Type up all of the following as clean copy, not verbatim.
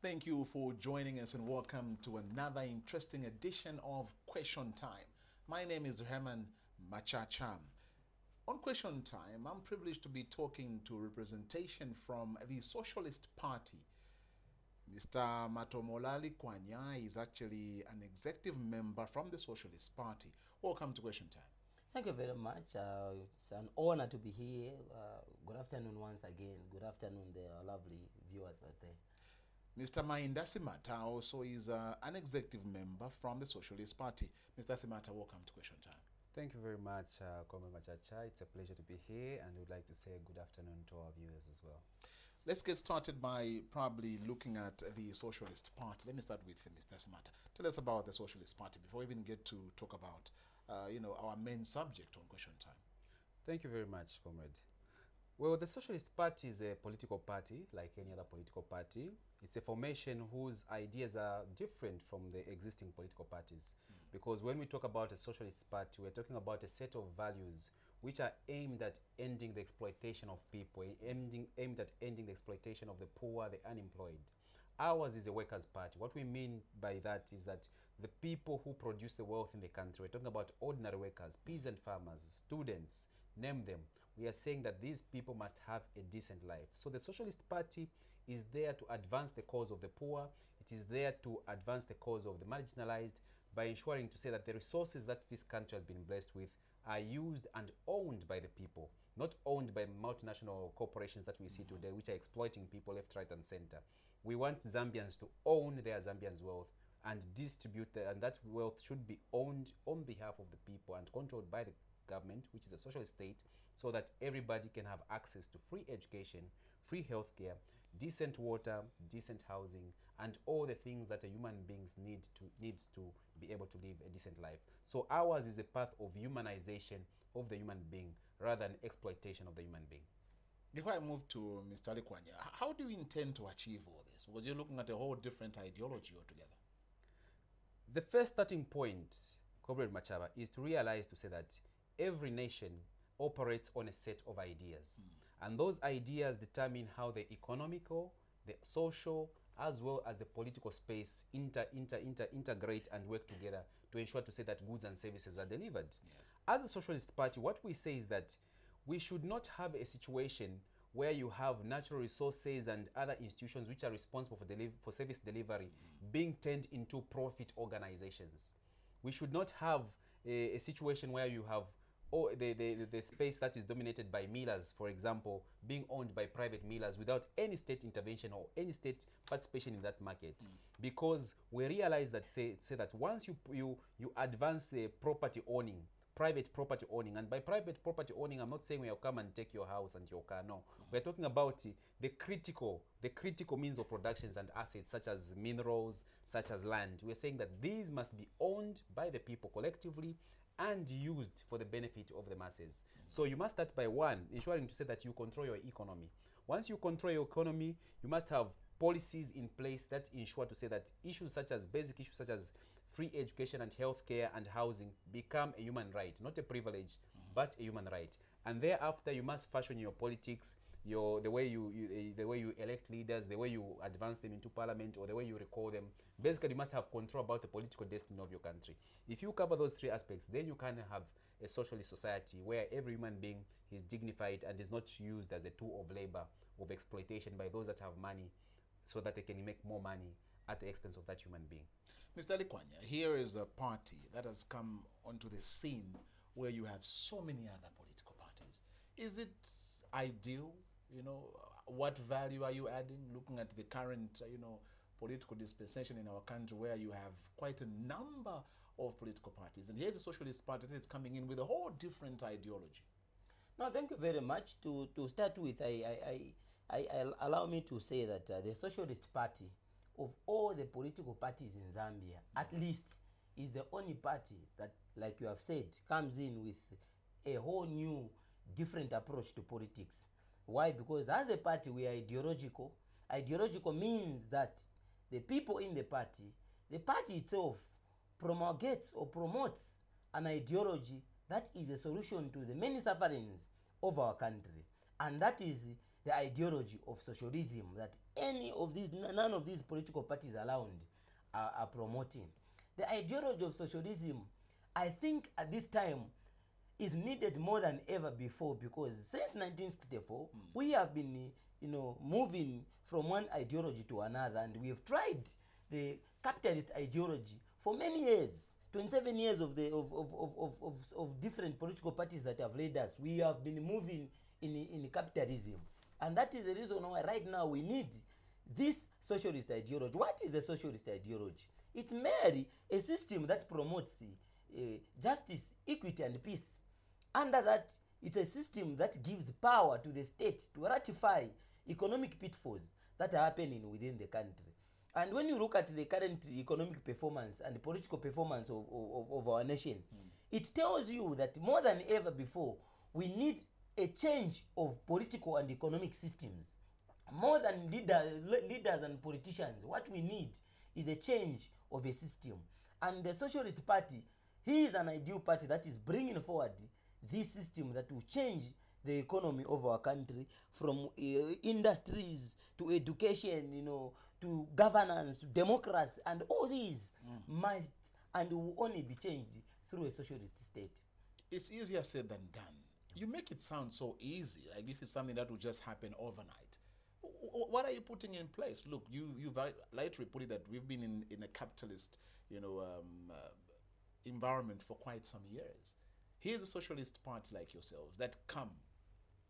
Thank you for joining us and welcome to another interesting edition of Question Time. My name is Herman Machacha. On Question Time, I'm privileged to be talking to representation from the Socialist Party. Mr. Matomolali Kwanya is actually an executive member from the Socialist Party. Welcome to Question Time. Thank you very much. It's an honor to be here. Good afternoon once again. Good afternoon, the lovely viewers out there. Mr. Mainda Simataa also is an executive member from the Socialist Party. Mr. Simataa, welcome to Question Time. Thank you very much, Kabwe Machacha. It's a pleasure to be here, and we'd like to say good afternoon to our viewers as well. Let's get started by probably looking at the Socialist Party. Let me start with Mr. Simataa. Tell us about the Socialist Party before we even get to talk about our main subject on Question Time. Thank you very much, comrade. Well, the Socialist Party is a political party, like any other political party. It's a formation whose ideas are different from the existing political parties. Because when we talk about a Socialist Party, we're talking about a set of values which are aimed at ending the exploitation of people, aimed at ending the exploitation of the poor, the unemployed. Ours is a workers' party. What we mean by that is that the people who produce the wealth in the country, we're talking about ordinary workers, peasant farmers, students, name them. We are saying that these people must have a decent life. So the Socialist Party is there to advance the cause of the poor. It is there to advance the cause of the marginalized by ensuring to say that the resources that this country has been blessed with are used and owned by the people, not owned by multinational corporations that we see today, which are exploiting people left, right, and center. We want Zambians to own their Zambians' wealth and distribute and that wealth should be owned on behalf of the people and controlled by the government, which is a socialist state, so that everybody can have access to free education, free healthcare, decent water, decent housing, and all the things that a human being needs to be able to live a decent life. So ours is a path of humanization of the human being rather than exploitation of the human being. Before I move to Mr. Kwanya, how do you intend to achieve all this? Because you're looking at a whole different ideology altogether. The first starting point, Comrade Machaba, is to realize to say that every nation operates on a set of ideas. And those ideas determine how the economical, the social, as well as the political space integrate and work together to ensure to say that goods and services are delivered. Yes. As a Socialist Party, what we say is that we should not have a situation where you have natural resources and other institutions which are responsible for service delivery being turned into profit organizations. We should not have a situation where you have the space that is dominated by millers, for example, being owned by private millers without any state intervention or any state participation in that market. Because we realize that say that once you advance the property owning, private property owning, and by private property owning, I'm not saying we'll come and take your house and your car, no. We're talking about the critical means of productions and assets such as minerals, such as land. We're saying that these must be owned by the people collectively and used for the benefit of the masses. So you must start by one, ensuring to say that you control your economy. Once you control your economy, you must have policies in place that ensure to say that basic issues such as free education and healthcare and housing become a human right, not a privilege, but a human right. And thereafter, you must fashion your politics, the way you elect leaders, the way you advance them into parliament, or the way you recall them. Basically, you must have control about the political destiny of your country. If you cover those three aspects, then you can have a socialist society where every human being is dignified and is not used as a tool of labor, of exploitation by those that have money, so that they can make more money at the expense of that human being. Mr. Kwanya, here is a party that has come onto the scene where you have so many other political parties. Is it ideal? What value are you adding looking at the current, political dispensation in our country where you have quite a number of political parties? And here's the Socialist Party that is coming in with a whole different ideology. No, thank you very much. To start with, I allow me to say that the Socialist Party, of all the political parties in Zambia, at least is the only party that, like you have said, comes in with a whole new, different approach to politics. Why? Because as a party, we are ideological. Ideological means that the people in the party itself promulgates or promotes an ideology that is a solution to the many sufferings of our country. And that is the ideology of socialism that none of these political parties around are promoting. The ideology of socialism, I think at this time, is needed more than ever before, because since 1964 we have been moving from one ideology to another, and we have tried the capitalist ideology for many years. 27 years of different political parties that have led us, we have been moving in capitalism, and that is the reason why right now we need this socialist ideology. What is a socialist ideology? It's merely a system that promotes justice, equity, and peace. Under that, it's a system that gives power to the state to ratify economic pitfalls that are happening within the country. And when you look at the current economic performance and the political performance of our nation, it tells you that more than ever before, we need a change of political and economic systems. More than leaders and politicians, what we need is a change of a system. And the Socialist Party, he is an ideal party that is bringing forward this system that will change the economy of our country, from industries to education, to governance, to democracy, and all these must and will only be changed through a socialist state. It's easier said than done. You make it sound so easy, like this is something that will just happen overnight. What are you putting in place? Look, you've rightly put it that we've been in a capitalist, environment for quite some years. Here's a socialist party like yourselves that come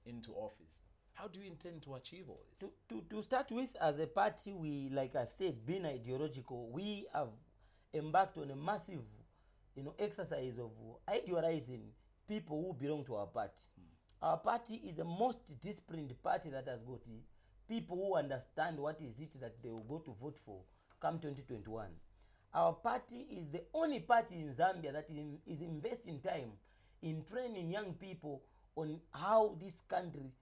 into office. How do you intend to achieve all this? To start with, as a party, we, like I've said, being ideological, we have embarked on a massive, exercise of idealizing people who belong to our party. Our party is the most disciplined party that has got people who understand what is it that they will go to vote for come 2021. Our party is the only party in Zambia that is investing time in training young people on how this country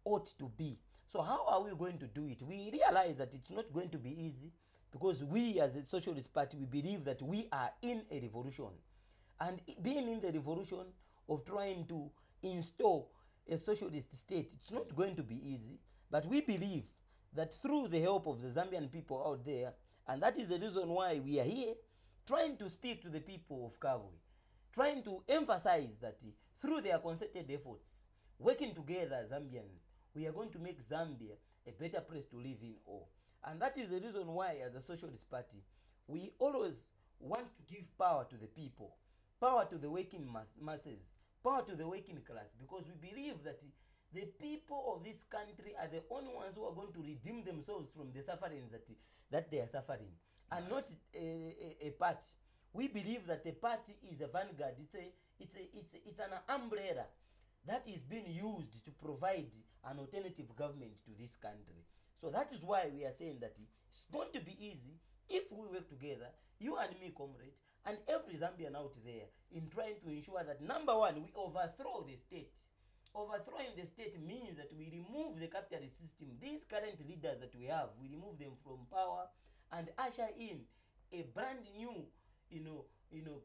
ought to be. So how are we going to do it? We realize that it's not going to be easy, because we as a Socialist Party, we believe that we are in a revolution. And being in the revolution of trying to install a socialist state, it's not going to be easy. But we believe that through the help of the Zambian people out there, and that is the reason why we are here, trying to speak to the people of Kabwe, trying to emphasize that through their concerted efforts, working together as Zambians, we are going to make Zambia a better place to live in all. And that is the reason why, as a Socialist Party, we always want to give power to the people, power to the working masses, power to the working class, because we believe that the people of this country are the only ones who are going to redeem themselves from the sufferings that they are suffering, and not a party. We believe that a party is a vanguard. It's an umbrella that is being used to provide an alternative government to this country. So that is why we are saying that it's going to be easy if we work together, you and me, comrade, and every Zambian out there, in trying to ensure that, number one, we overthrow the state. Overthrowing the state means that we remove the capitalist system. These current leaders that we have, we remove them from power and usher in a brand new,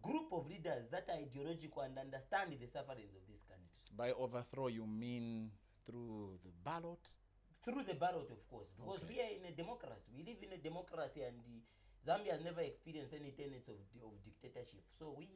group of leaders that are ideological and understand the sufferings of this country. By overthrow, you mean through the ballot? Through the ballot, of course, because we are in a democracy. We live in a democracy, and Zambia has never experienced any tenets of dictatorship. So we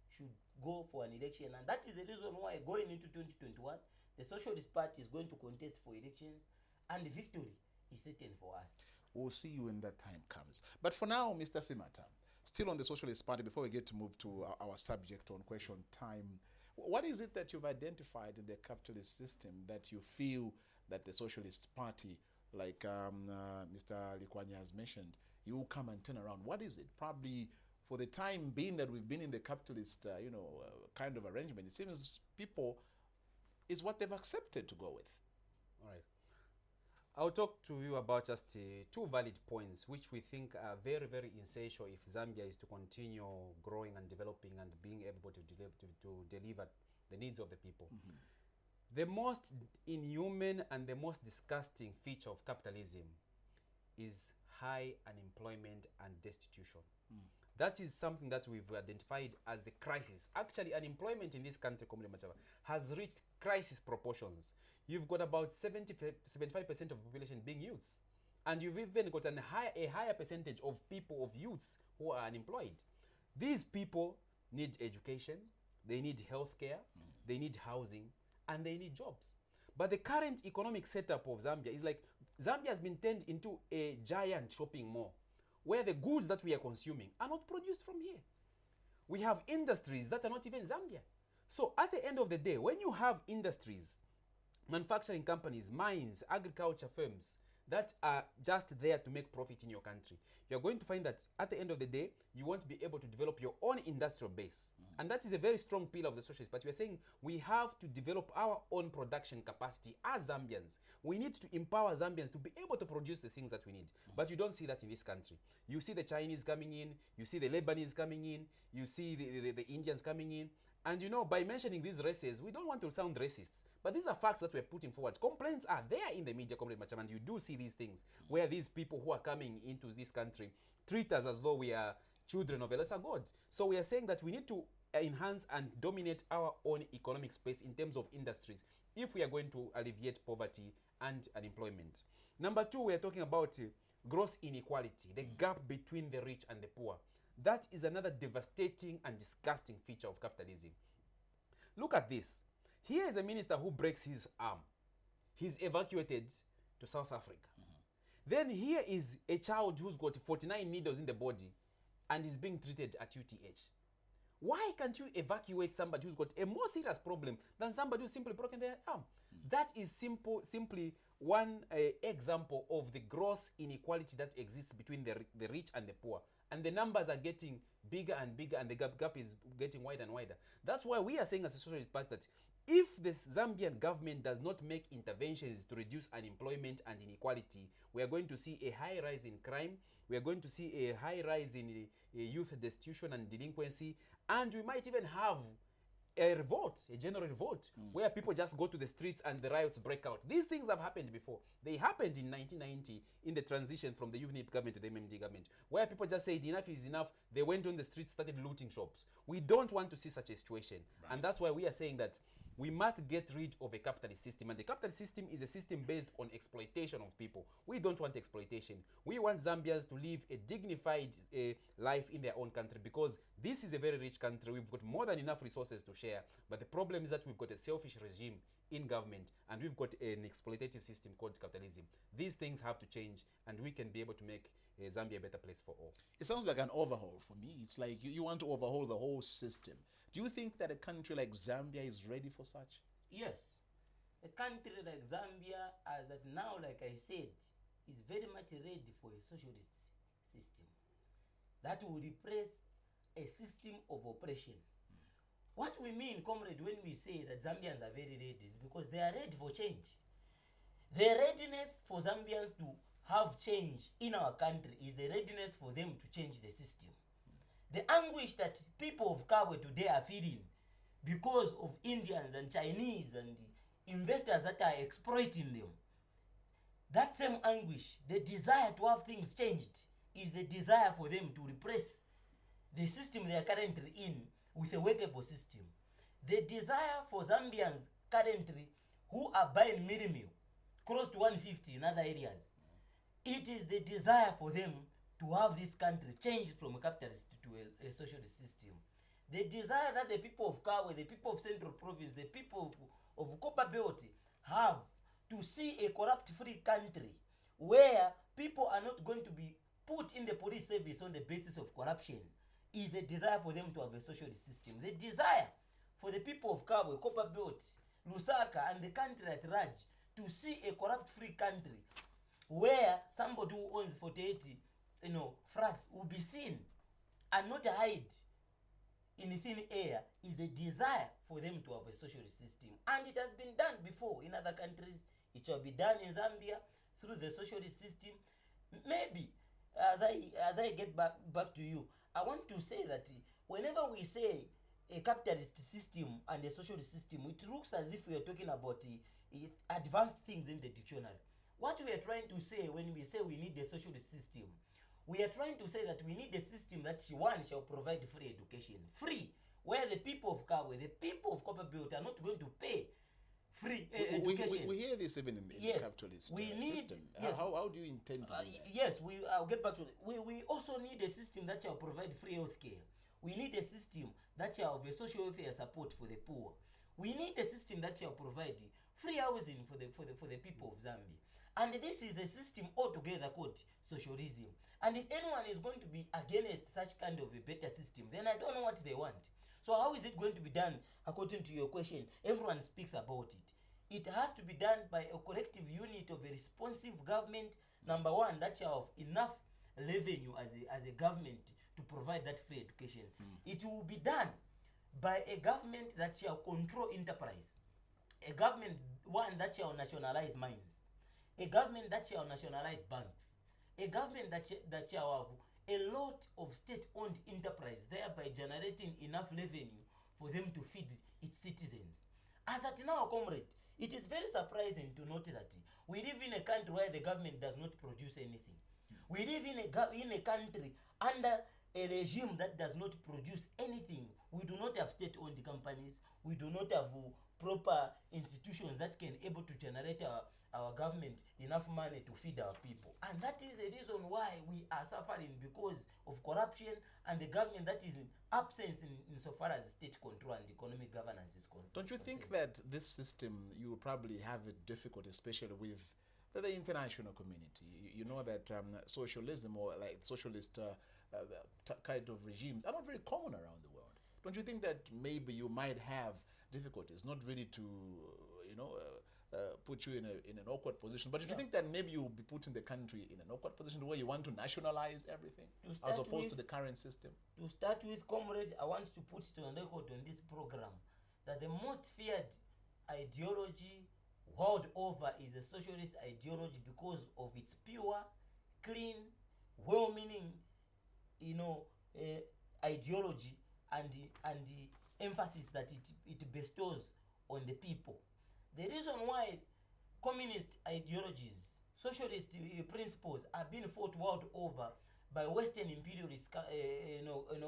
should go for an election, and that is the reason why, going into 2021, the Socialist Party is going to contest for elections, and victory is certain for us. We'll see you when that time comes. But for now, Mr. Simataa, still on the Socialist Party, before we get to move to our subject on question time, what is it that you've identified in the capitalist system that you feel that the Socialist Party, like Mr. Likwanya has mentioned, you will come and turn around? What is it? Probably for the time being that we've been in the capitalist, kind of arrangement, it seems people is what they've accepted to go with. All right. I'll talk to you about just two valid points which we think are very, very essential if Zambia is to continue growing and developing and being able to deliver the needs of the people. The most inhuman and the most disgusting feature of capitalism is high unemployment and destitution. That is something that we've identified as the crisis. Actually, unemployment in this country, has reached crisis proportions. you've got about 75% of the population being youths. And you've even got a higher percentage of people, of youths, who are unemployed. These people need education, they need healthcare, they need housing, and they need jobs. But the current economic setup of Zambia is like Zambia has been turned into a giant shopping mall where the goods that we are consuming are not produced from here. We have industries that are not even Zambia. So at the end of the day, when you have industries, manufacturing companies, mines, agriculture firms that are just there to make profit in your country, you're going to find that at the end of the day, you won't be able to develop your own industrial base. And that is a very strong pillar of the Socialist Party. We're saying we have to develop our own production capacity as Zambians. We need to empower Zambians to be able to produce the things that we need. But you don't see that in this country. You see the Chinese coming in, you see the Lebanese coming in, you see the Indians coming in. And you know, by mentioning these races, we don't want to sound racist. But these are facts that we're putting forward. Complaints are there in the media, Comrade Macham, and you do see these things where these people who are coming into this country treat us as though we are children of a lesser God. So we are saying that we need to enhance and dominate our own economic space in terms of industries if we are going to alleviate poverty and unemployment. Number two, we are talking about gross inequality, the gap between the rich and the poor. That is another devastating and disgusting feature of capitalism. Look at this. Here is a minister who breaks his arm. He's evacuated to South Africa. Then here is a child who's got 49 needles in the body and is being treated at UTH. Why can't you evacuate somebody who's got a more serious problem than somebody who's simply broken their arm? That is simply one example of the gross inequality that exists between the rich and the poor. And the numbers are getting bigger and bigger, and the gap is getting wider and wider. That's why we are saying as a Socialist Party that if the Zambian government does not make interventions to reduce unemployment and inequality, we are going to see a high rise in crime, we are going to see a high rise in youth destitution and delinquency, and we might even have a revolt, a general revolt, where people just go to the streets and the riots break out. These things have happened before. They happened in 1990 in the transition from the UNIP government to the MMD government, where people just said enough is enough. They went on the streets, started looting shops. We don't want to see such a situation. Right. And that's why we are saying that we must get rid of a capitalist system. And the capitalist system is a system based on exploitation of people. We don't want exploitation. We want Zambians to live a dignified life in their own country, because this is a very rich country. We've got more than enough resources to share. But the problem is that we've got a selfish regime in government, and we've got an exploitative system called capitalism. These things have to change, and we can be able to make Zambia a better place for all. It sounds like an overhaul for me. It's like you want to overhaul the whole system. Do you think that a country like Zambia is ready for such? Yes. A country like Zambia, as at now, like I said, is very much ready for a socialist system that will replace a system of oppression. What we mean, comrade, when we say that Zambians are very ready is because they are ready for change. The readiness for Zambians to have change in our country is the readiness for them to change the system. The anguish that people of Kabwe today are feeling because of Indians and Chinese and investors that are exploiting them, that same anguish, the desire to have things changed, is the desire for them to repress the system they are currently in with a workable system. The desire for Zambians currently who are buying meal close to 150 in other areas, it is the desire for them to have this country changed from a capitalist to a socialist system. The desire that the people of Kabwe, the people of Central Province, the people of Copper Belt have to see a corrupt-free country where people are not going to be put in the police service on the basis of corruption is the desire for them to have a socialist system. The desire for the people of Kabwe, Copper Belt, Lusaka, and the country at large to see a corrupt-free country where somebody who owns 48 flats will be seen and not hide in thin air is the desire for them to have a socialist system. And it has been done before in other countries. It shall be done in Zambia through the socialist system. Maybe, as I get back to you, I want to say that whenever we say a capitalist system and a socialist system, it looks as if we are talking about advanced things in the dictionary. What we are trying to say when we say we need a socialist system, we are trying to say that we need a system that one shall provide free education. Free, where the people of Kabwe, the people of Copper Belt are not going to pay free We education. hear this even in the Yes, capitalist we need- system. yes. How do you intend to do that? Yes, I'll get back to it. We also need a system that shall provide free health care. We need a system that shall have a social welfare support for the poor. We need a system that shall provide free housing for the people of Zambia. And this is a system altogether called socialism. And if anyone is going to be against such kind of a better system, then I don't know what they want. So how is it going to be done according to your question? Everyone speaks about it. It has to be done by a collective unit of a responsive government, number one, that shall have enough revenue as a government to provide that free education. It will be done by a government that shall control enterprise, a government one that shall nationalize mines, a government that shall nationalize banks, a government that shall have a lot of state-owned enterprise, thereby generating enough revenue for them to feed its citizens. As at now, comrade, it is very surprising to note that we live in a country where the government does not produce anything. We live in a country under a regime that does not produce anything. We do not have state-owned companies. We do not have proper institutions that can able to generate our government enough money to feed our people. And that is the reason why we are suffering, because of corruption and the government that is in absence in so far as state control and economic governance is concerned. Don't you think that this system, you will probably have it difficult, especially with the international community? You know that socialism or like socialist kind of regimes are not very common around the world. Don't you think that maybe you might have difficulties, not really to, put you in an awkward position, but do you think that maybe you'll be putting the country in an awkward position where you want to nationalize everything as opposed to the current system? To start with, comrade, I want to put it on record on this program that the most feared ideology world over is a socialist ideology because of its pure, clean, well-meaning, ideology and the emphasis that it bestows on the people. The reason why communist ideologies, socialist principles are being fought world over by Western imperialist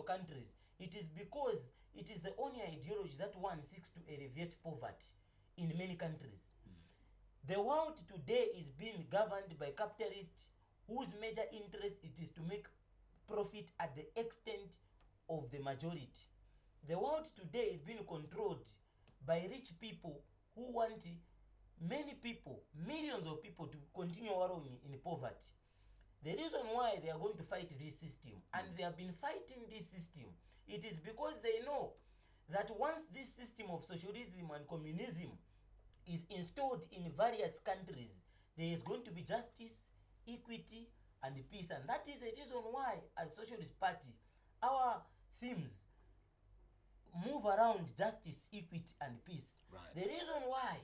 countries, it is because it is the only ideology that one seeks to alleviate poverty in many countries. The world today is being governed by capitalists whose major interest it is to make profit at the extent of the majority. The world today is being controlled by rich people who want many people, millions of people, to continue wallowing in poverty. The reason why they are going to fight this system, and they have been fighting this system, it is because they know that once this system of socialism and communism is installed in various countries, there is going to be justice, equity, and peace. And that is the reason why, as Socialist Party, our themes move around justice, equity, and peace. Right. The reason why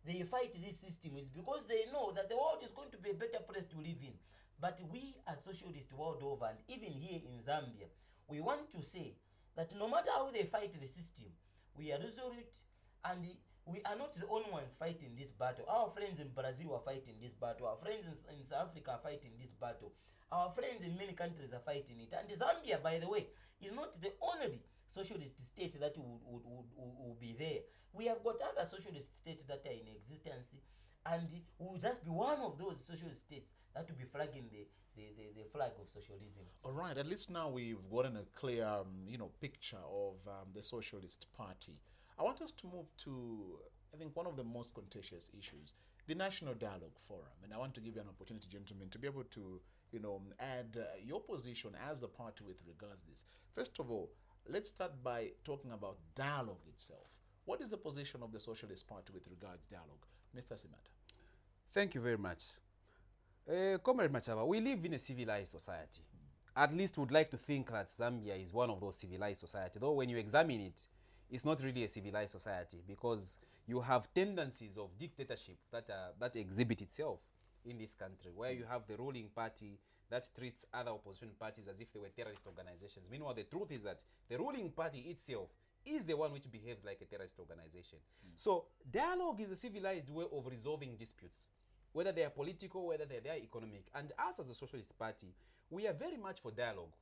they fight this system is because they know that the world is going to be a better place to live in. But we as socialists world over, and even here in Zambia, we want to say that no matter how they fight the system, we are resolute, and we are not the only ones fighting this battle. Our friends in Brazil are fighting this battle. Our friends in South Africa are fighting this battle. Our friends in many countries are fighting it. And Zambia, by the way, is not the only socialist state that will be there. We have got other socialist states that are in existence, and we will just be one of those socialist states that will be flagging the flag of socialism. All right, at least now we've gotten a clear picture of the Socialist Party. I want us to move to, I think, one of the most contentious issues, the National Dialogue Forum. And I want to give you an opportunity, gentlemen, to be able to add your position as a party with regards to this. First of all, let's start by talking about dialogue itself. What is the position of the Socialist Party with regards to dialogue? Mr. Simataa. Thank you very much. Comrade Machaba, we live in a civilized society. At least would like to think that Zambia is one of those civilized society. Though when you examine it, it's not really a civilized society, because you have tendencies of dictatorship that exhibit itself in this country, where you have the ruling party that treats other opposition parties as if they were terrorist organizations. Meanwhile, the truth is that the ruling party itself is the one which behaves like a terrorist organization. So dialogue is a civilized way of resolving disputes, whether they are political, whether they are economic. And us as a Socialist Party, we are very much for dialogue.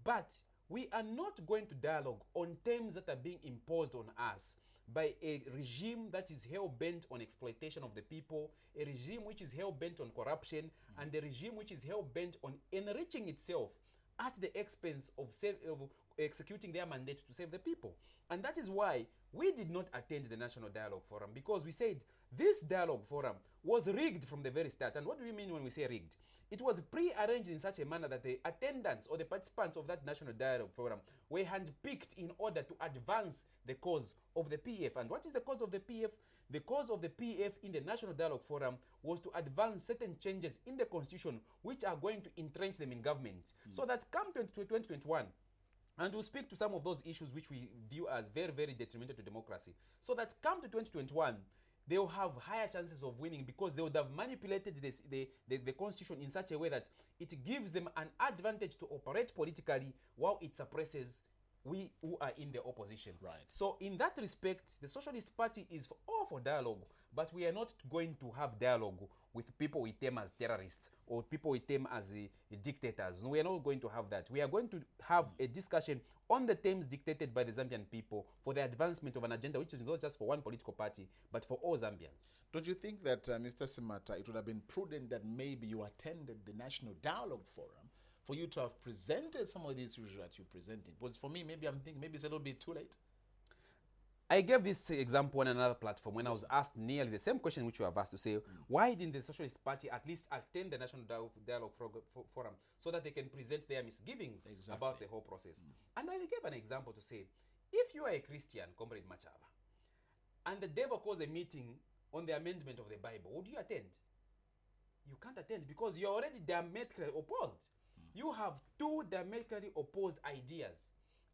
But we are not going to dialogue on terms that are being imposed on us by a regime that is hell-bent on exploitation of the people, a regime which is hell-bent on corruption, and a regime which is hell-bent on enriching itself at the expense of executing their mandate to save the people. And that is why we did not attend the National Dialogue Forum, because we said this dialogue forum was rigged from the very start. And what do we mean when we say rigged? It was pre-arranged in such a manner that the attendants or the participants of that National Dialogue Forum were handpicked in order to advance the cause of the PF. And what is the cause of the PF? The cause of the PF in the National Dialogue Forum was to advance certain changes in the constitution which are going to entrench them in government. So that come 2021, and we'll speak to some of those issues which we view as very, very detrimental to democracy. So that come to 2021, they will have higher chances of winning, because they would have manipulated the constitution in such a way that it gives them an advantage to operate politically while it suppresses we who are in the opposition. Right. So in that respect, the Socialist Party is all for dialogue, but we are not going to have dialogue with people we term as terrorists or people we term as dictators. No, we are not going to have that. We are going to have a discussion on the terms dictated by the Zambian people for the advancement of an agenda which is not just for one political party, but for all Zambians. Don't you think that, Mr. Simataa, it would have been prudent that maybe you attended the National Dialogue Forum for you to have presented some of these issues that you presented? Because for me, maybe I'm thinking maybe it's a little bit too late. I gave this example on another platform when I was asked nearly the same question which you have asked, to say, why didn't the Socialist Party at least attend the National Dialogue Forum so that they can present their misgivings about the whole process? And I gave an example to say, if you are a Christian, Comrade Machava, and the devil calls a meeting on the amendment of the Bible, would you attend? You can't attend because you're already diametrically opposed. You have two diametrically opposed ideas.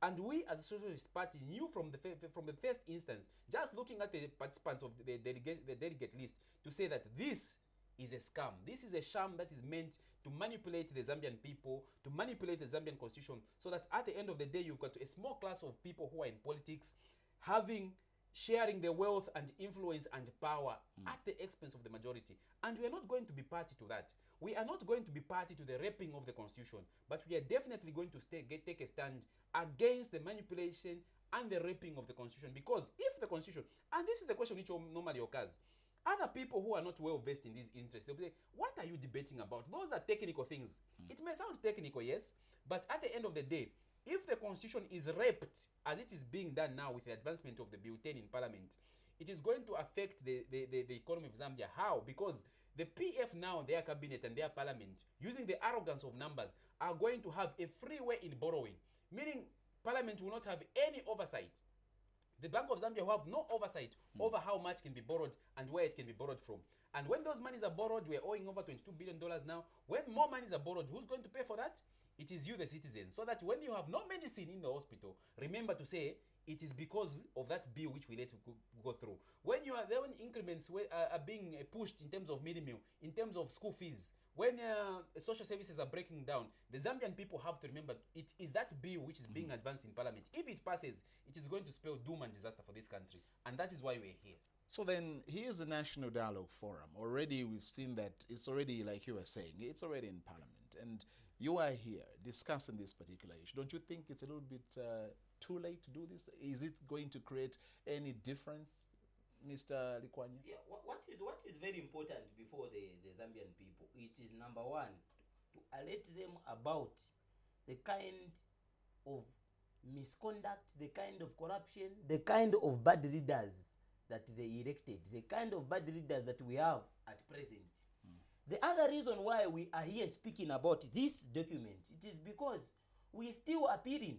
And we as a Socialist Party knew from the first instance, just looking at the participants of the delegate list, to say that this is a scam. This is a sham that is meant to manipulate the Zambian people, to manipulate the Zambian constitution, so that at the end of the day, you've got a small class of people who are in politics sharing the wealth and influence and power at the expense of the majority. And we are not going to be party to that. We are not going to be party to the raping of the constitution, but we are definitely going to take a stand against the manipulation and the raping of the constitution. Because if the constitution, and this is the question which normally occurs, other people who are not well versed in these interests, they'll say, what are you debating about? Those are technical things. It may sound technical, yes, but at the end of the day, if the constitution is raped, as it is being done now with the advancement of the Bill 10 in Parliament, it is going to affect the economy of Zambia. How? Because the PF now, their cabinet and their parliament, using the arrogance of numbers, are going to have a free way in borrowing, meaning Parliament will not have any oversight. The Bank of Zambia will have no oversight over how much can be borrowed and where it can be borrowed from. And when those monies are borrowed, we're owing over $22 billion now. When more monies are borrowed, who's going to pay for that? It is you, the citizen. So that when you have no medicine in the hospital, remember to say, it is because of that bill which we let go through. When increments are being pushed in terms of mini meal, in terms of school fees, when social services are breaking down, the Zambian people have to remember it is that bill which is being advanced in Parliament. If it passes, it is going to spell doom and disaster for this country. And that is why we're here. So then, here's the National Dialogue Forum. Already we've seen that it's already, like you were saying, it's already in Parliament. And you are here discussing this particular issue. Don't you think it's a little bit too late to do this? Is it going to create any difference, Mr. Likwanya? Yeah, what is very important before the Zambian people, it is number one, to alert them about the kind of misconduct, the kind of corruption, the kind of bad leaders that they elected, the kind of bad leaders that we have at present. The other reason why we are here speaking about this document, it is because we still appealing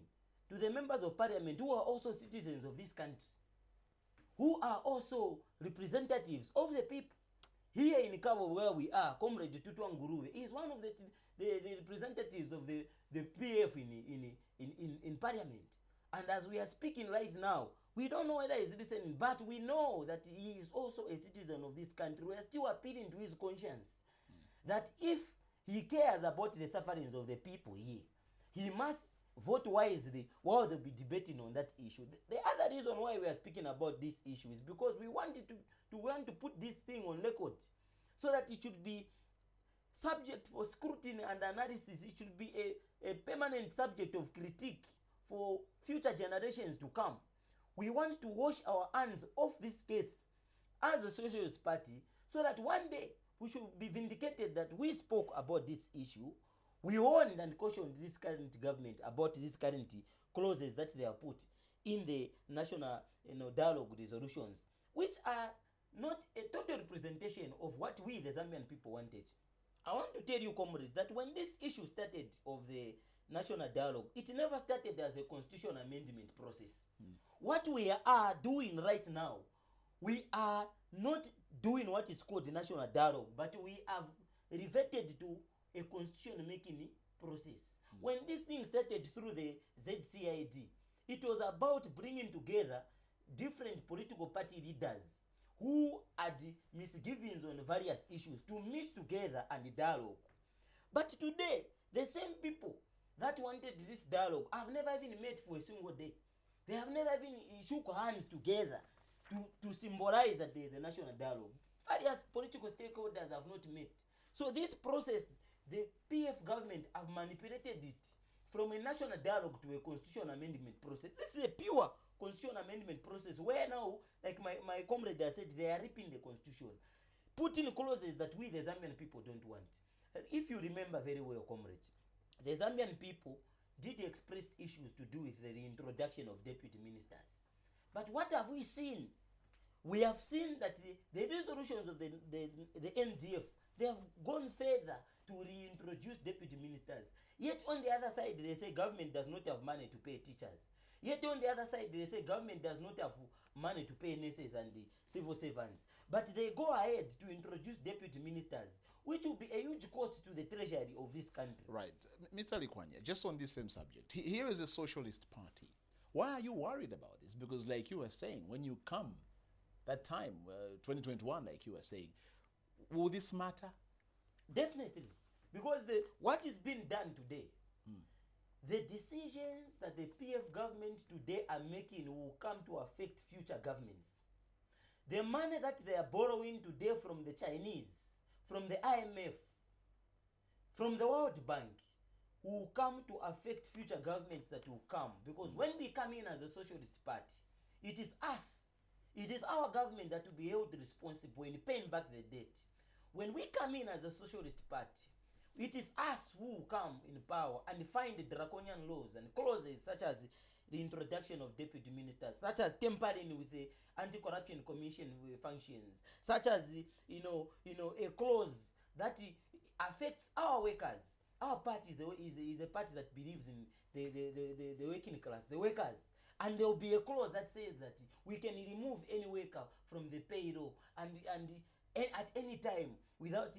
to the members of parliament who are also citizens of this country, who are also representatives of the people. Here in Kabwe, where we are, Comrade Tutwa Nguruwe is one of the representatives of the PF in parliament. And as we are speaking right now, we don't know whether he's listening, but we know that he is also a citizen of this country. We are still appealing to his conscience that if he cares about the sufferings of the people here, he must vote wisely while they'll be debating on that issue. The other reason why we are speaking about this issue is because we wanted to put this thing on record so that it should be subject for scrutiny and analysis. It should be a permanent subject of critique for future generations to come. We want to wash our hands off this case as a Socialist Party, so that one day we should be vindicated that we spoke about this issue. We warned and cautioned this current government about these current clauses that they have put in the national dialogue resolutions, which are not a total representation of what we, the Zambian people, wanted. I want to tell you, comrades, that when this issue started of the national dialogue, it never started as a constitutional amendment process. What we are doing right now, we are not doing what is called the national dialogue, but we have reverted to a constitution making process. When this thing started through the ZCID, it was about bringing together different political party leaders who had misgivings on various issues to meet together and dialogue. But today, the same people that wanted this dialogue have never even met for a single day. They have never even shook hands together to symbolize that there is a national dialogue. Various political stakeholders have not met. So this process, the PF government have manipulated it from a national dialogue to a constitutional amendment process. This is a pure constitutional amendment process where now, like my comrade has said, they are ripping the constitution, putting clauses that we, the Zambian people, don't want. If you remember very well, comrade, the Zambian people did express issues to do with the reintroduction of deputy ministers. But what have we seen? We have seen that the resolutions of the NDF, they have gone further to reintroduce deputy ministers. Yet on the other side, they say government does not have money to pay teachers. Yet on the other side, they say government does not have money to pay nurses and the civil servants. But they go ahead to introduce deputy ministers, which will be a huge cost to the treasury of this country. Right. Mr. Likwanya, just on this same subject, here is a Socialist Party. Why are you worried about this? Because like you were saying, when you come, that time, 2021, like you were saying, will this matter? Definitely. Because what is being done today, the decisions that the PF government today are making will come to affect future governments. The money that they are borrowing today from the Chinese, from the IMF, from the World Bank, will come to affect future governments that will come. Because when we come in as a Socialist Party, it is us, it is our government that will be held responsible in paying back the debt. When we come in as a Socialist Party, it is us who will come in power and find the draconian laws and clauses such as the introduction of deputy ministers, such as tampering with the anti-corruption commission functions, such as a clause that affects our workers. Our party is a party that believes in the working class, the workers. And there will be a clause that says that we can remove any worker from the payroll and at any time without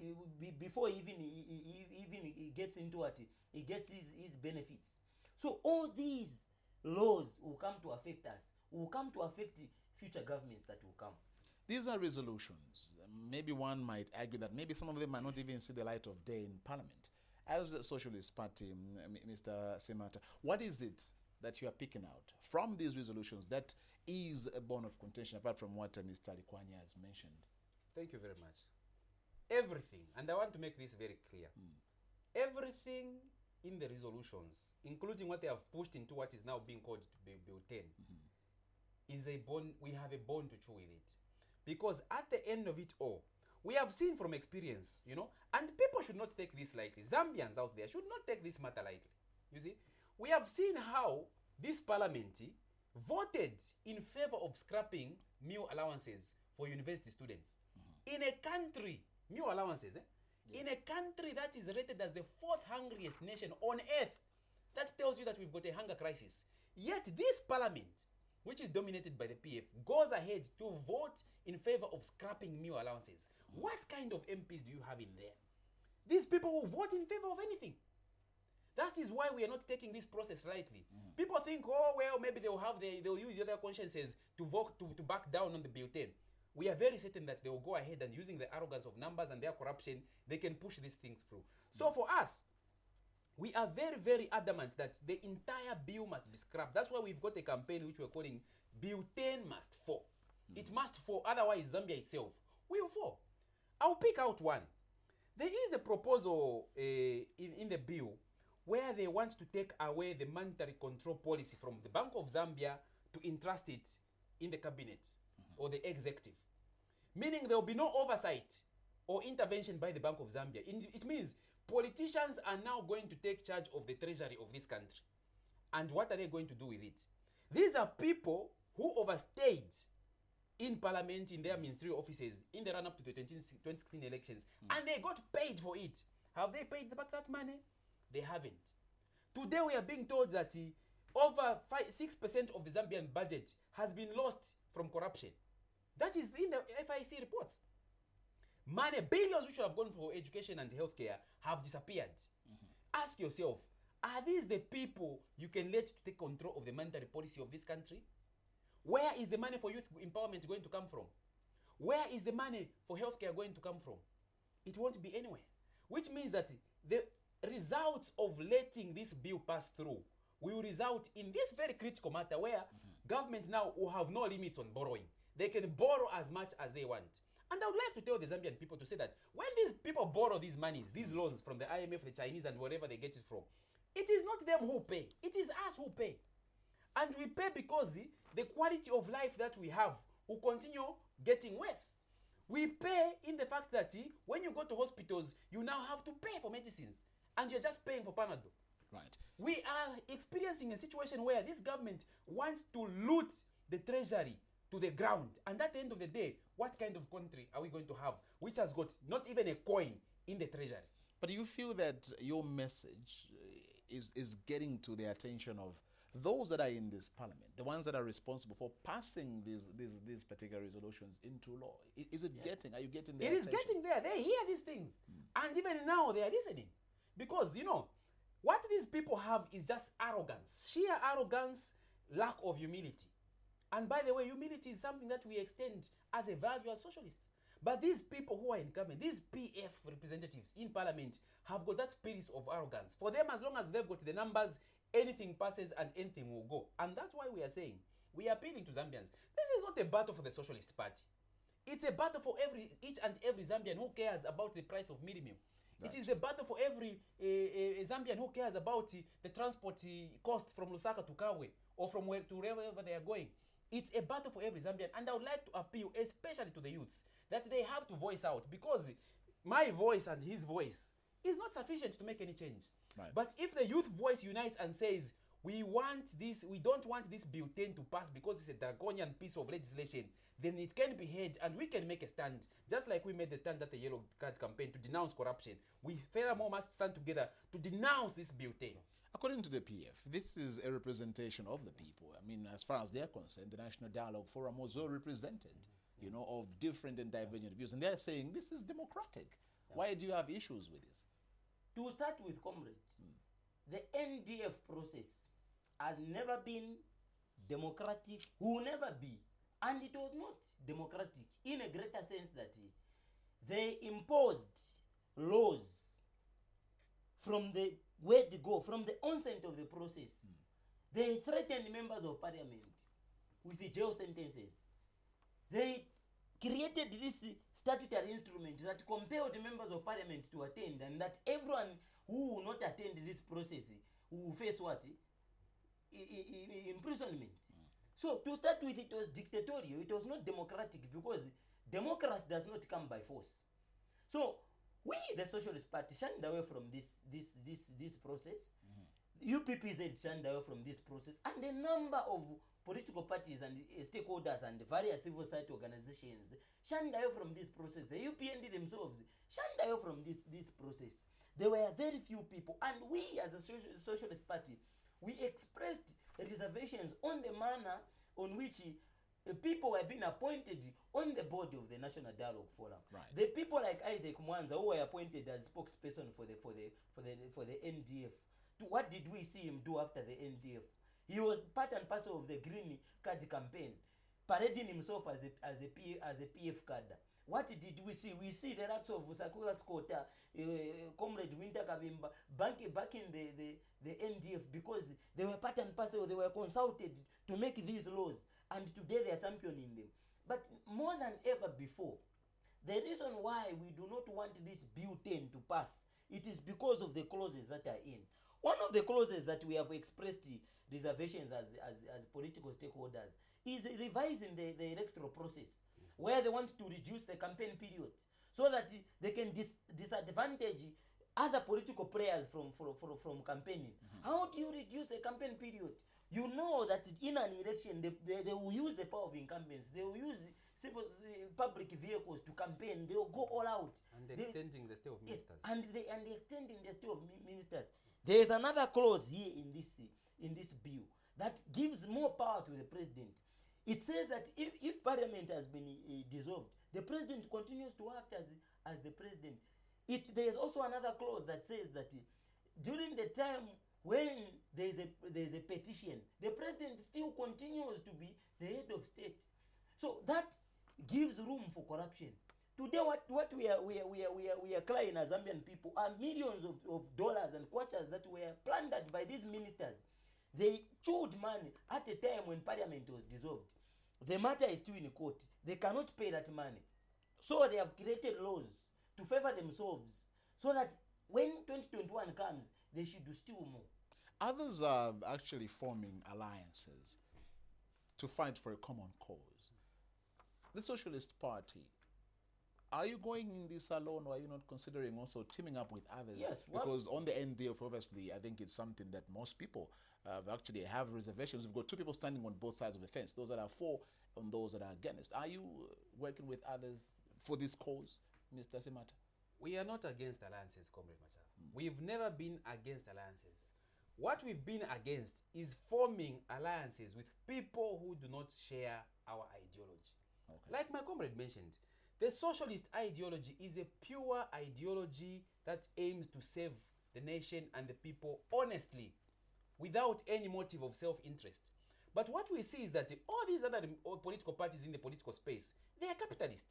before even he gets into it, he gets his benefits. So all these laws will come to affect us, will come to affect future governments that will come. These are resolutions. Maybe one might argue that maybe some of them might not even see the light of day in Parliament. As the Socialist Party, Mr. Simataa, what is it that you are picking out from these resolutions that is a bone of contention, apart from what Mr. Likwanya has mentioned? Thank you very much. Everything, and I want to make this very clear, everything in the resolutions, including what they have pushed into what is now being called Bill 10, is a bone. We have a bone to chew with it. Because at the end of it all, we have seen from experience, and people should not take this lightly. Zambians out there should not take this matter lightly. You see, we have seen how this parliament voted in favor of scrapping meal allowances for university students. In a country, meal allowances, in a country that is rated as the 4th hungriest nation on earth, that tells you that we've got a hunger crisis. Yet this parliament, which is dominated by the PF, goes ahead to vote in favor of scrapping meal allowances. What kind of MPs do you have in there? These people will vote in favor of anything. That is why we are not taking this process lightly. People think, oh, well, maybe they'll use their consciences to vote to back down on the Bill 10. We are very certain that they will go ahead and using the arrogance of numbers and their corruption, they can push this thing through. So for us, we are very, very adamant that the entire bill must be scrapped. That's why we've got a campaign which we're calling Bill 10 must fall. It must fall, otherwise Zambia itself will fall. I'll pick out one. There is a proposal in the bill where they want to take away the monetary control policy from the Bank of Zambia to entrust it in the cabinet or the executive, meaning there will be no oversight or intervention by the Bank of Zambia. It means politicians are now going to take charge of the treasury of this country. And what are they going to do with it? These are people who overstayed in parliament, in their ministerial offices, in the run-up to the 2016 elections, and they got paid for it. Have they paid back that money? They haven't. Today we are being told that over 6% of the Zambian budget has been lost from corruption. That is in the FIC reports. Money, billions which should have gone for education and healthcare have disappeared. Ask yourself, are these the people you can let to take control of the monetary policy of this country? Where is the money for youth empowerment going to come from? Where is the money for healthcare going to come from? It won't be anywhere. Which means that the results of letting this bill pass through will result in this very critical matter where government now will have no limits on borrowing. They can borrow as much as they want. And I would like to tell the Zambian people to say that when these people borrow these monies, these loans from the IMF, the Chinese, and wherever they get it from, it is not them who pay. It is us who pay. And we pay because the quality of life that we have will continue getting worse. We pay in the fact that when you go to hospitals, you now have to pay for medicines. And you're just paying for Panadol. Right. We are experiencing a situation where this government wants to loot the treasury to the ground. And at the end of the day, what kind of country are we going to have which has got not even a coin in the treasury? But do you feel that your message is getting to the attention of those that are in this parliament, the ones that are responsible for passing these particular resolutions into law? Is it getting, are you getting their attention? It is getting there. They hear these things. And even now they are listening. Because, what these people have is just arrogance. Sheer arrogance, lack of humility. And by the way, humility is something that we extend as a value as socialists. But these people who are in government, these PF representatives in parliament, have got that spirit of arrogance. For them, as long as they've got the numbers, anything passes and anything will go. And that's why we are saying, we are appealing to Zambians. This is not a battle for the Socialist Party. It's a battle for each and every Zambian who cares about the price of minimum. Right. It is the battle for every Zambian who cares about the transport cost from Lusaka to Kabwe or from wherever they are going. It's a battle for every Zambian. And I would like to appeal, especially to the youths, that they have to voice out, because my voice and his voice is not sufficient to make any change. Right. But if the youth voice unites and says, we don't want this bill 10 to pass because it's a draconian piece of legislation, then it can be heard and we can make a stand, just like we made the stand at the Yellow Card campaign to denounce corruption. We furthermore must stand together to denounce this bill 10. According to the PF, this is a representation of the people. I mean, as far as they're concerned, the National Dialogue Forum was well represented, of different and divergent views. And they're saying this is democratic. Yeah. Why do you have issues with this? To start with, comrades, the NDF process has never been democratic, will never be. And it was not democratic in a greater sense that they imposed laws from the word go, from the onset of the process. They threatened members of parliament with the jail sentences. They created this statutory instrument that compelled members of parliament to attend, and that everyone who will not attend this process will face what? Imprisonment. So to start with, it was dictatorial. It was not democratic, because democracy does not come by force. So we, the Socialist Party, shunned away from this process. UPPZ shunned away from this process, and a number of political parties and stakeholders and various civil society organizations shunned away from this process. The UPND themselves shunned away from this process. There were very few people, and we as a Socialist Party, we expressed reservations on the manner on which people were being appointed on the board of the National Dialogue Forum. Right. The people like Isaac Mwanza, who were appointed as spokesperson for the NDF. What did we see him do after the NDF? He was part and parcel of the Green Card campaign, parading himself as a PF cadre. What did we see? We see the likes of Sakura Skota, Comrade Winter Kabimba, back in the NDF, because they were part and parcel, they were consulted to make these laws, and today they are championing them. But more than ever before, the reason why we do not want this Bill 10 to pass, it is because of the clauses that are in. One of the clauses that we have expressed reservations as political stakeholders is revising the electoral process, where they want to reduce the campaign period so that they can disadvantage other political players from campaigning. How do you reduce the campaign period? You know that in an election, they will use the power of incumbents. They will use public vehicles to campaign. They will go all out. And extending the stay of ministers. And extending the stay of ministers. There is another clause here in this bill that gives more power to the president. It says that if parliament has been dissolved, the president continues to act as the president. There is also another clause that says that during the time when there is a petition, the president still continues to be the head of state. So that gives room for corruption. Today, what we are crying as Zambian people are millions of dollars and kwachas that were plundered by these ministers. They chewed money at a time when parliament was dissolved. The matter is still in court. They cannot pay that money. So they have created laws to favor themselves so that when 2021 comes, they should do still more. Others are actually forming alliances to fight for a common cause. The Socialist Party, are you going in this alone, or are you not considering also teaming up with others? Yes. Because on the NDF, obviously, I think it's something that most people actually have reservations. We've got two people standing on both sides of the fence, those that are for and those that are against. Are you working with others for this cause, Mr. Simataa? We are not against alliances, Comrade Macha. We've never been against alliances. What we've been against is forming alliances with people who do not share our ideology. Okay. Like my comrade mentioned, the socialist ideology is a pure ideology that aims to save the nation and the people honestly, without any motive of self-interest. But what we see is that all these other political parties in the political space, they are capitalist.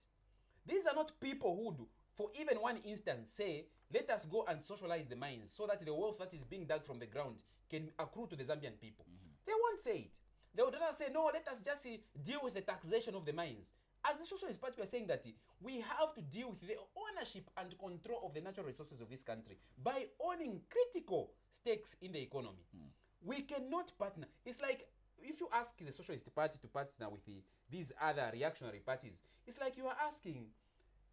These are not people who do, for even one instance, say, let us go and socialize the mines so that the wealth that is being dug from the ground can accrue to the Zambian people. They won't say it. They would rather say, no, let us just deal with the taxation of the mines. As the Socialist Party, we are saying that we have to deal with the ownership and control of the natural resources of this country by owning critical stakes in the economy. We cannot partner. It's like if you ask the Socialist Party to partner with these other reactionary parties, it's like you are asking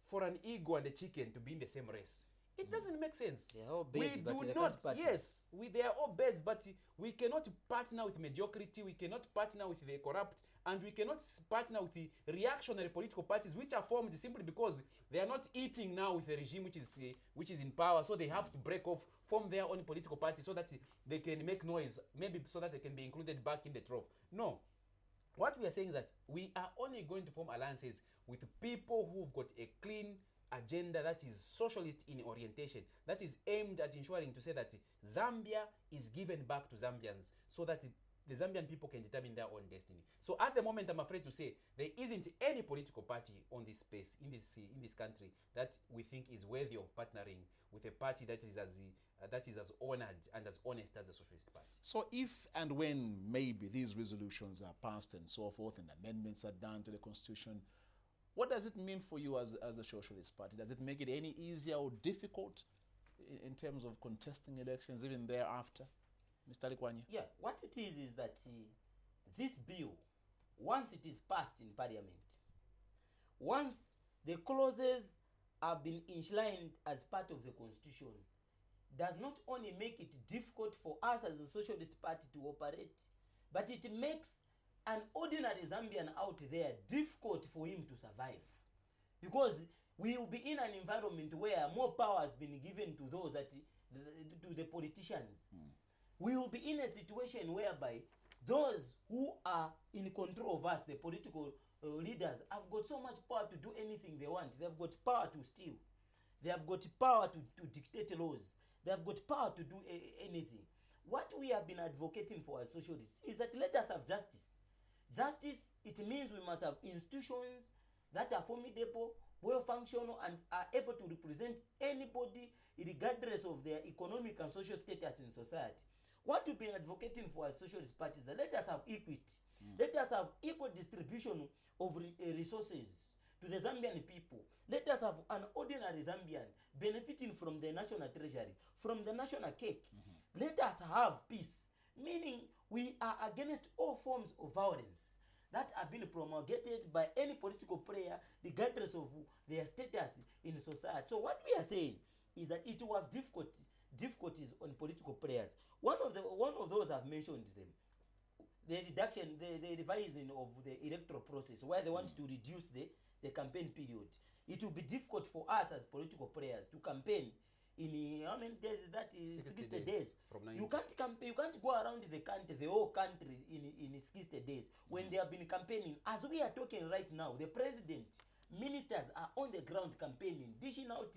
for an ego and a chicken to be in the same race. It doesn't make sense. They are all birds, we but do they not. can't partner. Yes, they are all birds, but we cannot partner with mediocrity. We cannot partner with the corrupt, and we cannot partner with the reactionary political parties, which are formed simply because they are not eating now with the regime which is in power. So they have to break off, form their own political party, so that they can make noise, maybe so that they can be included back in the trough. No. What we are saying is that we are only going to form alliances with people who've got a clean agenda that is socialist in orientation, that is aimed at ensuring to say that Zambia is given back to Zambians so that the Zambian people can determine their own destiny. So at the moment, I'm afraid to say there isn't any political party on this space in this country that we think is worthy of partnering with a party that is as honored and as honest as the Socialist Party. So if and when maybe these resolutions are passed and so forth and amendments are done to the Constitution, what does it mean for you as a Socialist Party? Does it make it any easier or difficult in terms of contesting elections even thereafter? Mr. Likwanya? Yeah, what it is that this bill, once it is passed in Parliament, once the clauses have been enshrined as part of the Constitution, does not only make it difficult for us as the Socialist Party to operate, but it makes an ordinary Zambian out there difficult for him to survive. Because we will be in an environment where more power has been given to those to the politicians. We will be in a situation whereby those who are in control of us, the political leaders, have got so much power to do anything they want. They have got power to steal. They have got power to dictate laws. They have got power to do anything. What we have been advocating for as socialists is that let us have justice. Justice, it means we must have institutions that are formidable, well-functional, and are able to represent anybody regardless of their economic and social status in society. What we've been advocating for as Socialist parties is that let us have equity. Let us have equal distribution of resources to the Zambian people. Let us have an ordinary Zambian benefiting from the national treasury, from the national cake. Let us have peace, meaning we are against all forms of violence. that are being promulgated by any political player regardless of their status in society. So what we are saying is that it will have difficulties on political players. One of those I've mentioned them. The reduction, the revising of the electoral process, where they want to reduce the campaign period. It will be difficult for us as political players to campaign in how many days is that? 60 days. From 90. You can't campaign. You can't go around the whole country in 60 days when they have been campaigning. As we are talking right now, the president, ministers are on the ground campaigning, dishing out,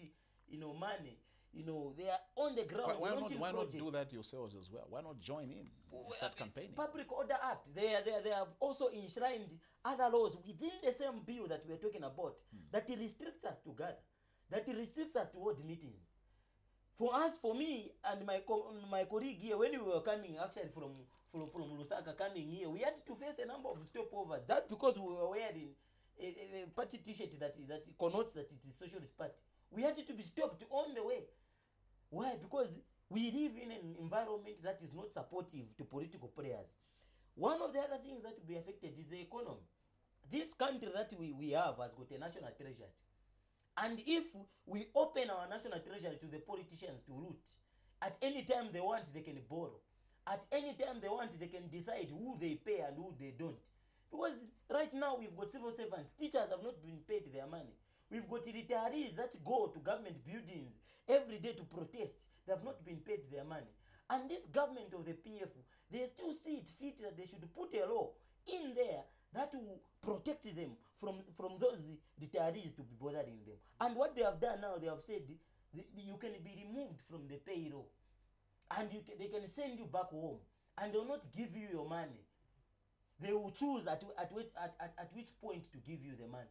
money. They are on the ground. Why not do that yourselves as well? Why not join in and start campaigning? Public Order Act. They have also enshrined other laws within the same bill that we are talking about that restricts us to gather, that restricts us to hold meetings. For me and my colleague here, when we were coming actually from Lusaka coming here, we had to face a number of stopovers. That's because we were wearing a party T-shirt that connotes that it is Socialist Party. We had to be stopped on the way. Why? Because we live in an environment that is not supportive to political players. One of the other things that will be affected is the economy. This country that we have has got a national treasury. And if we open our national treasury to the politicians to loot, at any time they want, they can borrow. At any time they want, they can decide who they pay and who they don't. Because right now we've got civil servants. Teachers have not been paid their money. We've got retirees that go to government buildings every day to protest. They have not been paid their money. And this government of the PF, they still see it fit that they should put a law in there that will protect them from those retirees to be bothering them. And what they have done now, they have said you can be removed from the payroll. And they can send you back home. And they will not give you your money. They will choose at which point to give you the money.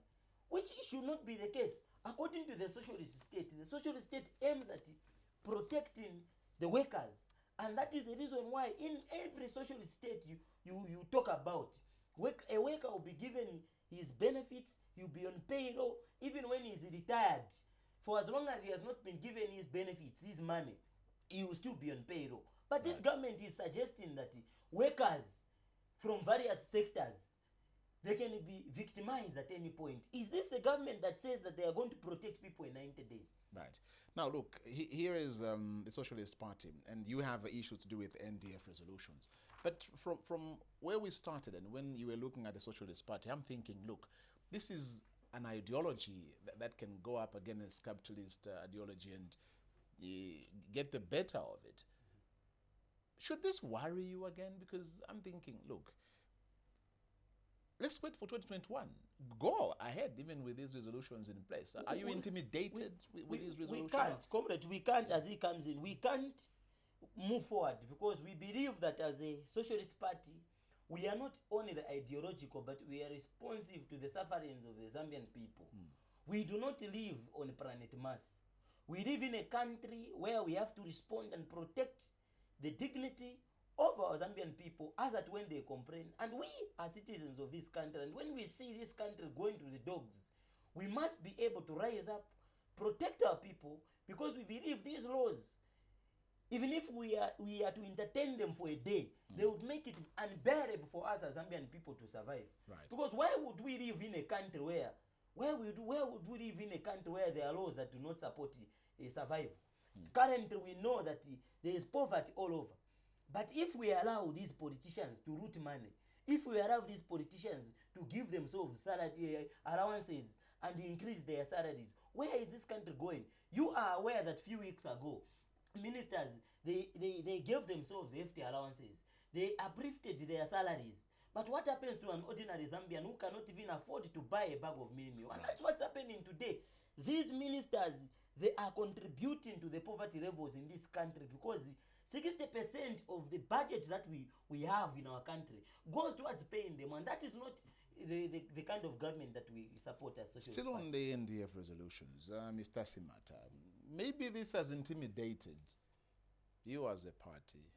Which should not be the case. According to the socialist state aims at protecting the workers. And that is the reason why in every socialist state you talk about, a worker will be given his benefits, he'll be on payroll, even when he's retired. For as long as he has not been given his benefits, his money, he will still be on payroll. But this government is suggesting that workers from various sectors, they can be victimized at any point. Is this the government that says that they are going to protect people in 90 days? Right. Now, look, here is the Socialist Party, and you have issues to do with NDF resolutions. But from where we started and when you were looking at the Socialist Party, I'm thinking, look, this is an ideology that can go up against capitalist ideology and get the better of it. Should this worry you again? Because I'm thinking, look, let's wait for 2021. Go ahead, even with these resolutions in place. Are you intimidated with these resolutions? We can't, comrade. We can't, as he comes in, we can't move forward because we believe that as a Socialist Party, we are not only ideological, but we are responsive to the sufferings of the Zambian people. We do not live on planet Mars. We live in a country where we have to respond and protect the dignity of our Zambian people as at when they complain. And we are citizens of this country. And when we see this country going to the dogs, we must be able to rise up, protect our people, because we believe these laws, even if we are to entertain them for a day, they would make it unbearable for us as Zambian people to survive. Right. Because why would we live in a country where would we live in a country where there are laws that do not support survival? Currently, we know that there is poverty all over. But if we allow these politicians to root money, if we allow these politicians to give themselves salary allowances and increase their salaries, where is this country going? You are aware that few weeks ago, ministers, they gave themselves hefty allowances. They uplifted their salaries. But what happens to an ordinary Zambian who cannot even afford to buy a bag of meal? And that's what's happening today. These ministers, they are contributing to the poverty levels in this country because 60% of the budget that we have in our country goes towards paying them, and that is not the kind of government that we support as Socialist Still Party. on the NDF resolutions, Mr. Simataa, maybe this has intimidated you as a party.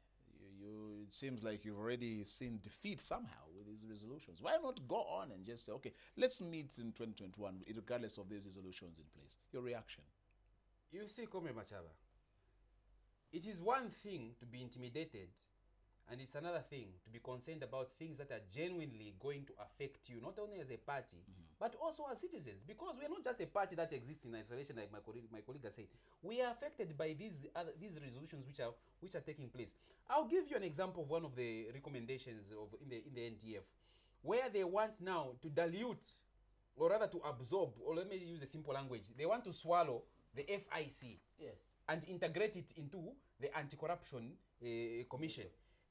It seems like you've already seen defeat somehow with these resolutions. Why not go on and just say, okay, let's meet in 2021 regardless of these resolutions in place? Your reaction? You see, Comrade Machaba, it is one thing to be intimidated And it's another thing to be concerned about things that are genuinely going to affect you, not only as a party, but also as citizens. Because we are not just a party that exists in isolation, like my colleague has said. We are affected by these resolutions which are taking place. I'll give you an example of one of the recommendations in the NDF, where they want now to dilute, or rather to absorb, or let me use a simple language. They want to swallow the FIC, Yes. and integrate it into the Anti-Corruption Commission.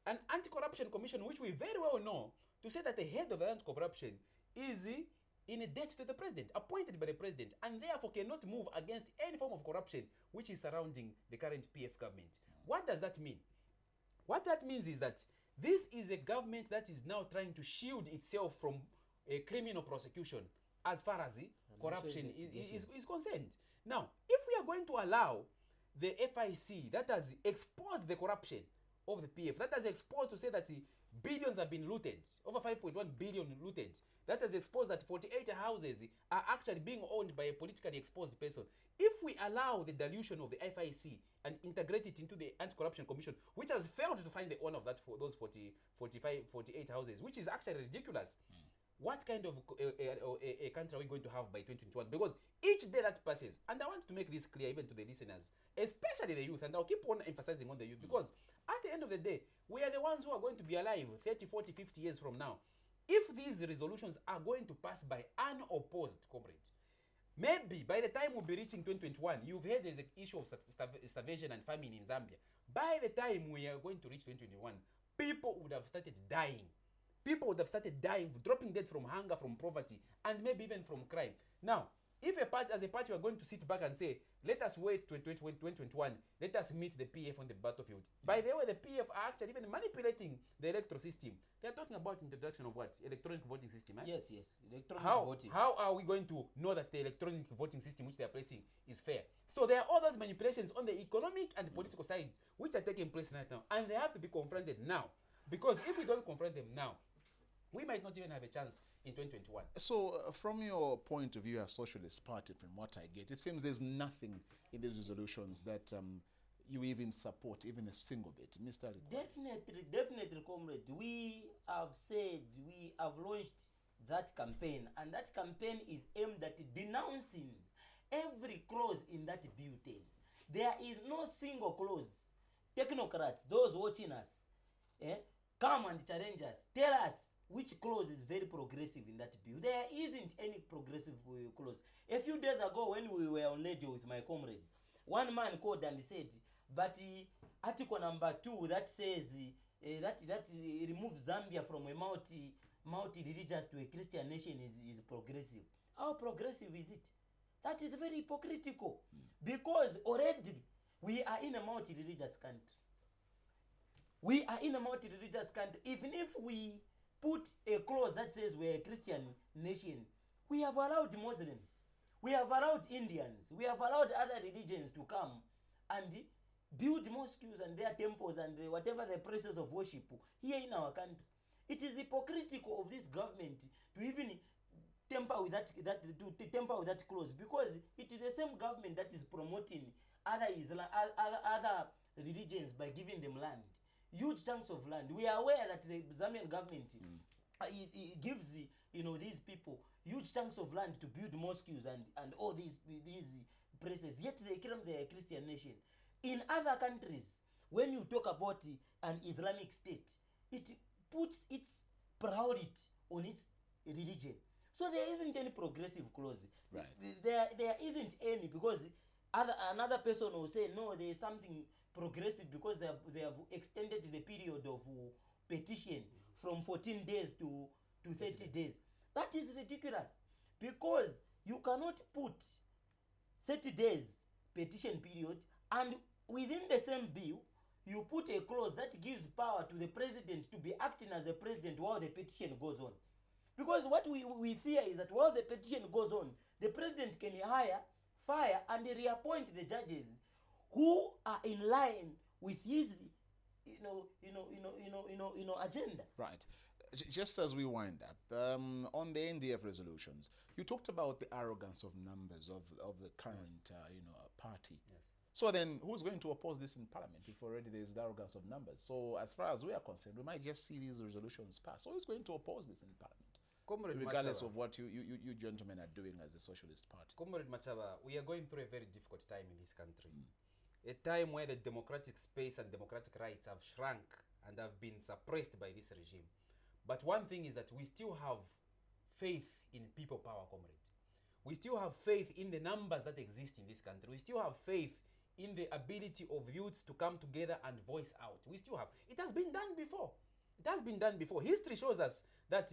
An Anti-Corruption Commission, which we very well know, to say that the head of the anti-corruption is in a debt to the president, appointed by the president, and therefore cannot move against any form of corruption which is surrounding the current PF government. What does that mean? What that means is that this is a government that is now trying to shield itself from a criminal prosecution as far as corruption is concerned. Now, if we are going to allow the FIC that has exposed the corruption of the PF, that has exposed to say that billions have been looted, over 5.1 billion looted, that has exposed that 48 houses are actually being owned by a politically exposed person. If we allow the dilution of the FIC and integrate it into the Anti-Corruption Commission, which has failed to find the owner of that for those 48 houses, which is actually ridiculous, what kind of a country are we going to have by 2021? Because each day that passes, and I want to make this clear even to the listeners, especially the youth, and I'll keep on emphasizing on the youth, because at the end of the day, we are the ones who are going to be alive 30, 40, 50 years from now. If these resolutions are going to pass by unopposed, comrade, maybe by the time we'll be reaching 2021, you've heard there's an issue of starvation and famine in Zambia. By the time we are going to reach 2021, people would have started dying. People would have started dying, dropping dead from hunger, from poverty, and maybe even from crime. Now, if as a party, we are going to sit back and say, let us wait 2021, let us meet the PF on the battlefield. By the way, the PF are actually even manipulating the electoral system. They are talking about introduction of what? Electronic voting system, eh? Yes, yes. Electronic voting. How are we going to know that the electronic voting system which they are placing is fair? So there are all those manipulations on the economic and political side which are taking place right now. And they have to be confronted now. Because if we don't confront them now, we might not even have a chance in 2021. So, from your point of view as Socialist Party, from what I get, it seems there's nothing in these resolutions that you even support, even a single bit. Mr. Alikwa. Definitely, comrade. We have said, we have launched that campaign, and that campaign is aimed at denouncing every clause in that bill 10. There is no single clause. Technocrats, those watching us, come and challenge us. Tell us which clause is very progressive in that bill. There isn't any progressive clause. A few days ago, when we were on radio with my comrades, one man called and said, but article number 2 that says that removes Zambia from a multi-religious to a Christian nation is progressive. How progressive is it? That is very hypocritical, because already we are in a multi-religious country. We are in a multi-religious country. Even if we put a clause that says we're a Christian nation, we have allowed Muslims, we have allowed Indians, we have allowed other religions to come and build mosques and their temples and whatever the places of worship here in our country. It is hypocritical of this government to even temper with that clause, because it is the same government that is promoting other religions by giving them land. Huge chunks of land. We are aware that the Zambian government it gives these people huge chunks of land to build mosques and all these places. Yet they claim they are a Christian nation. In other countries, when you talk about an Islamic state, it puts its priority on its religion. So there isn't any progressive clause. Right. There isn't any, because another person will say no, there is something progressive because they have extended the period of petition from 14 days to 30 days. That is ridiculous, because you cannot put 30 days petition period and within the same bill you put a clause that gives power to the president to be acting as a president while the petition goes on. Because what we fear is that while the petition goes on, the president can hire, fire and reappoint the judges who are in line with his agenda. Right. Just as we wind up, on the NDF resolutions, you talked about the arrogance of numbers of the current party. Yes. So then, who's going to oppose this in Parliament if already there's the arrogance of numbers? So as far as we are concerned, we might just see these resolutions pass. So who's going to oppose this in Parliament? Comrade Regardless Machaba, of what you gentlemen are doing as the Socialist Party. Comrade Machaba, we are going through a very difficult time in this country. A time where the democratic space and democratic rights have shrunk and have been suppressed by this regime. But one thing is that we still have faith in people power, comrade. We still have faith in the numbers that exist in this country. We still have faith in the ability of youths to come together and voice out. We still have. It has been done before. It has been done before. History shows us that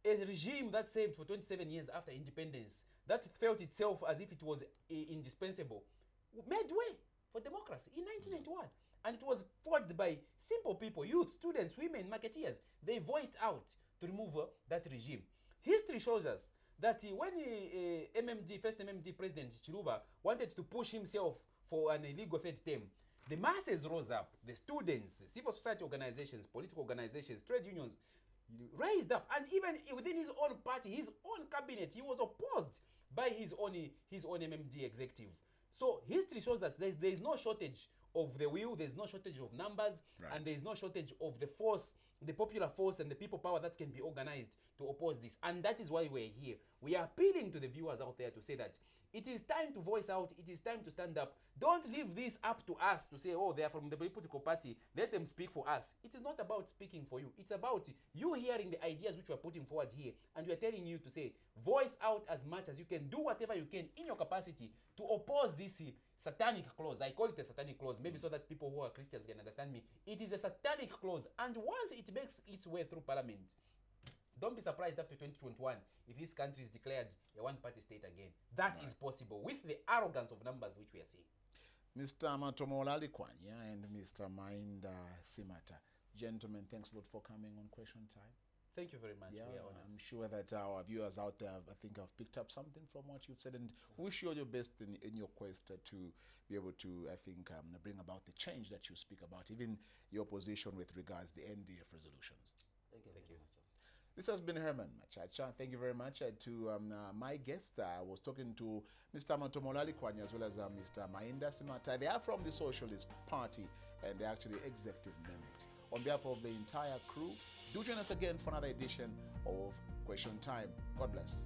a regime that served for 27 years after independence, that felt itself as if it was indispensable, made way for democracy in 1991. And it was forged by simple people, youth, students, women, marketeers. They voiced out to remove that regime. History shows us that when first MMD President Chiluba wanted to push himself for an illegal third term, the masses rose up. The students, civil society organizations, political organizations, trade unions raised up. And even within his own party, his own cabinet, he was opposed by his own MMD executive. So history shows us there is no shortage of the will, there's no shortage of numbers, and there's no shortage of the force, the popular force and the people power that can be organized to oppose this. And that is why we're here. We are appealing to the viewers out there to say that it is time to voice out, it is time to stand up. Don't leave this up to us to say, oh, they are from the political party, let them speak for us. It is not about speaking for you. It's about you hearing the ideas which we're putting forward here, and we're telling you to say, voice out as much as you can, do whatever you can in your capacity to oppose this satanic clause. I call it a satanic clause, maybe so that people who are Christians can understand me. It is a satanic clause, and once it makes its way through Parliament, don't be surprised after 2021 if this country is declared a one-party state again. That is possible with the arrogance of numbers which we are seeing. Mr. Matomola Likwanya and Mr. Mainda Simataa. Gentlemen, thanks a lot for coming on Question Time. Thank you very much. Yeah, We are honored. I'm sure that our viewers out there, I think, have picked up something from what you've said, and wish you all your best in your quest to be able to, I think, bring about the change that you speak about, even your position with regards to the NDF resolutions. Thank you. Thank you. This has been Herman Machacha. Thank you very much to my guest. I was talking to Mr. Matomola Likwanya as well as Mr. Mainda Simataa. They are from the Socialist Party and they're actually executive members. On behalf of the entire crew, do join us again for another edition of Question Time. God bless.